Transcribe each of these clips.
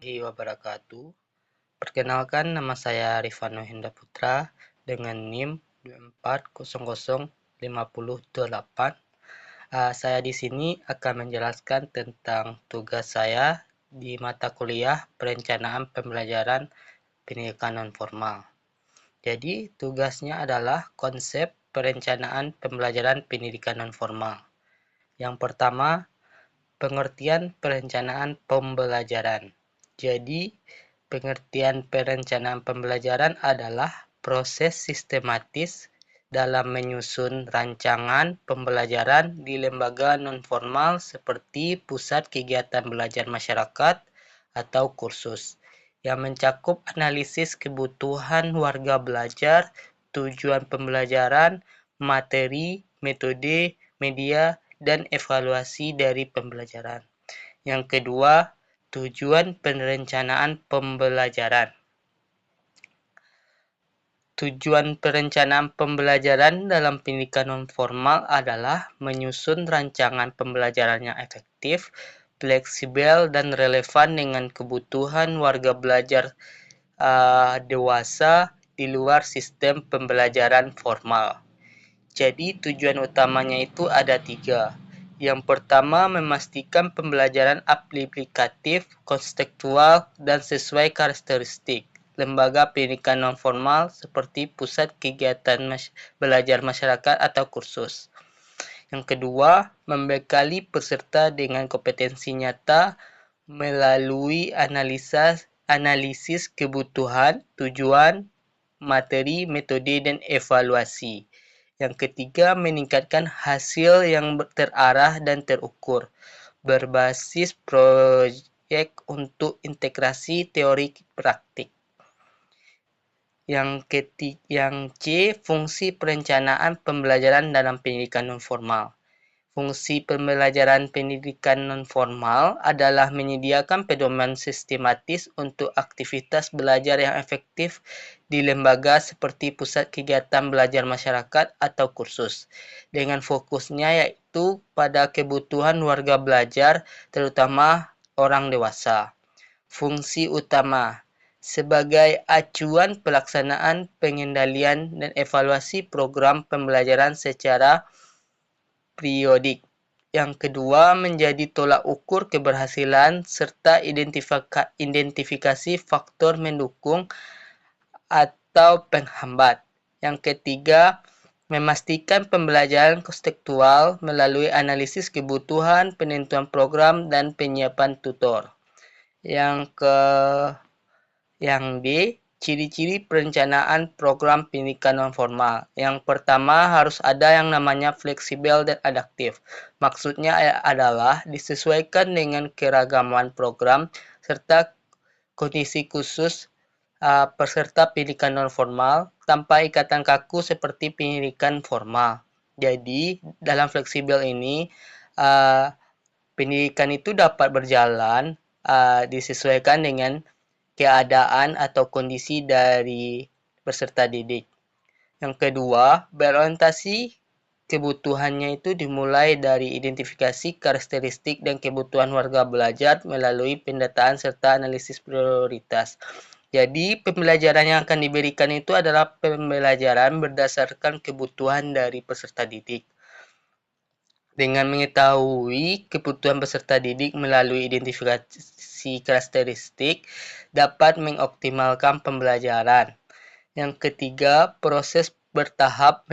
warahmatullahi wabarakatuh. Perkenalkan, nama saya Rifano Hendra Putra dengan NIM 2400508. Saya di sini akan menjelaskan tentang tugas saya di mata kuliah Perencanaan Pembelajaran Pendidikan Nonformal. Jadi, tugasnya adalah konsep perencanaan pembelajaran pendidikan nonformal. Yang pertama, pengertian perencanaan pembelajaran. Jadi, pengertian perencanaan pembelajaran adalah proses sistematis dalam menyusun rancangan pembelajaran di lembaga nonformal seperti pusat kegiatan belajar masyarakat atau kursus, yang mencakup analisis kebutuhan warga belajar, tujuan pembelajaran, materi, metode, media, dan evaluasi dari pembelajaran. Yang kedua, tujuan perencanaan pembelajaran. Tujuan perencanaan pembelajaran dalam pendidikan nonformal adalah menyusun rancangan pembelajaran yang efektif, fleksibel, dan relevan dengan kebutuhan warga belajar dewasa di luar sistem pembelajaran formal. Jadi tujuan utamanya itu ada 3. Yang pertama, memastikan pembelajaran aplikatif, konseptual, dan sesuai karakteristik lembaga pendidikan nonformal seperti pusat kegiatan belajar masyarakat atau kursus. Yang kedua, membekali peserta dengan kompetensi nyata melalui analisis kebutuhan, tujuan, materi, metode, dan evaluasi. Yang ketiga, meningkatkan hasil yang terarah dan terukur, berbasis proyek untuk integrasi teori praktik. Yang C, fungsi perencanaan pembelajaran dalam pendidikan nonformal. Fungsi pembelajaran pendidikan nonformal adalah menyediakan pedoman sistematis untuk aktivitas belajar yang efektif di lembaga seperti pusat kegiatan belajar masyarakat atau kursus, dengan fokusnya yaitu pada kebutuhan warga belajar, terutama orang dewasa. Fungsi utama sebagai acuan pelaksanaan, pengendalian, dan evaluasi program pembelajaran secara periodik. Yang kedua, menjadi tolak ukur keberhasilan serta identifikasi faktor mendukung atau penghambat. Yang ketiga, memastikan pembelajaran konseptual melalui analisis kebutuhan, penentuan program, dan penyiapan tutor. Yang D, ciri-ciri perencanaan program pendidikan nonformal. Yang pertama, harus ada yang namanya fleksibel dan adaptif. Maksudnya adalah disesuaikan dengan keragaman program serta kondisi khusus peserta pendidikan nonformal tanpa ikatan kaku seperti pendidikan formal. Jadi, dalam fleksibel ini, pendidikan itu dapat berjalan disesuaikan dengan keadaan atau kondisi dari peserta didik. Yang kedua, berorientasi kebutuhannya itu dimulai dari identifikasi karakteristik dan kebutuhan warga belajar melalui pendataan serta analisis prioritas. Jadi, pembelajaran yang akan diberikan itu adalah pembelajaran berdasarkan kebutuhan dari peserta didik. Dengan mengetahui kebutuhan peserta didik melalui identifikasi karakteristik, dapat mengoptimalkan pembelajaran. Yang ketiga, proses bertahap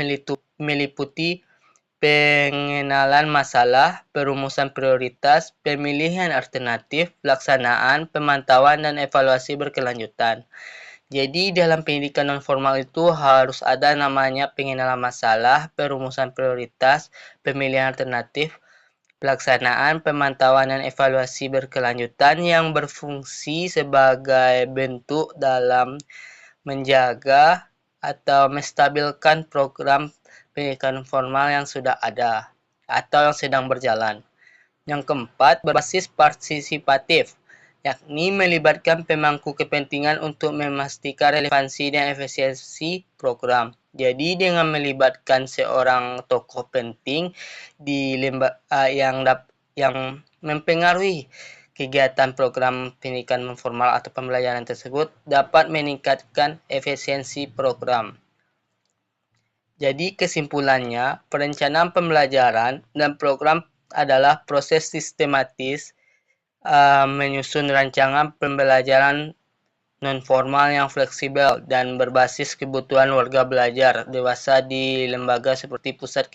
meliputi pengenalan masalah, perumusan prioritas, pemilihan alternatif, pelaksanaan, pemantauan, dan evaluasi berkelanjutan. Jadi dalam pendidikan nonformal itu harus ada namanya pengenalan masalah, perumusan prioritas, pemilihan alternatif, pelaksanaan, pemantauan, dan evaluasi berkelanjutan yang berfungsi sebagai bentuk dalam menjaga atau menstabilkan program pendidikan formal yang sudah ada atau yang sedang berjalan. Yang keempat, berbasis partisipatif, yakni melibatkan pemangku kepentingan untuk memastikan relevansi dan efisiensi program. Jadi dengan melibatkan seorang tokoh penting di yang mempengaruhi Kegiatan program pendidikan non formal atau pembelajaran tersebut dapat meningkatkan efisiensi program. Jadi kesimpulannya, perencanaan pembelajaran dan program adalah proses sistematis menyusun rancangan pembelajaran non-formal yang fleksibel dan berbasis kebutuhan warga belajar dewasa di lembaga seperti pusat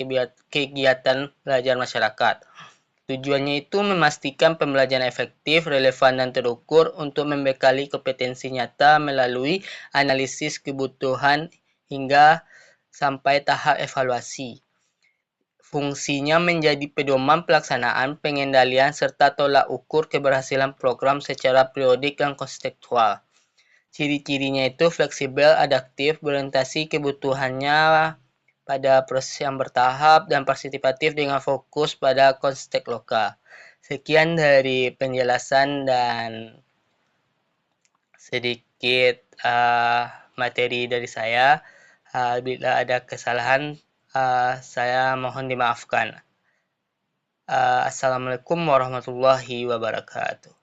kegiatan belajar masyarakat. Tujuannya itu memastikan pembelajaran efektif, relevan, dan terukur untuk membekali kompetensi nyata melalui analisis kebutuhan hingga sampai tahap evaluasi. Fungsinya menjadi pedoman pelaksanaan, pengendalian, serta tolak ukur keberhasilan program secara periodik dan konseptual. Ciri-cirinya itu fleksibel, adaptif, berorientasi kebutuhannya pada proses yang bertahap, dan partisipatif dengan fokus pada konteks lokal. Sekian dari penjelasan dan sedikit materi dari saya. Bila ada kesalahan, saya mohon dimaafkan. Assalamualaikum warahmatullahi wabarakatuh.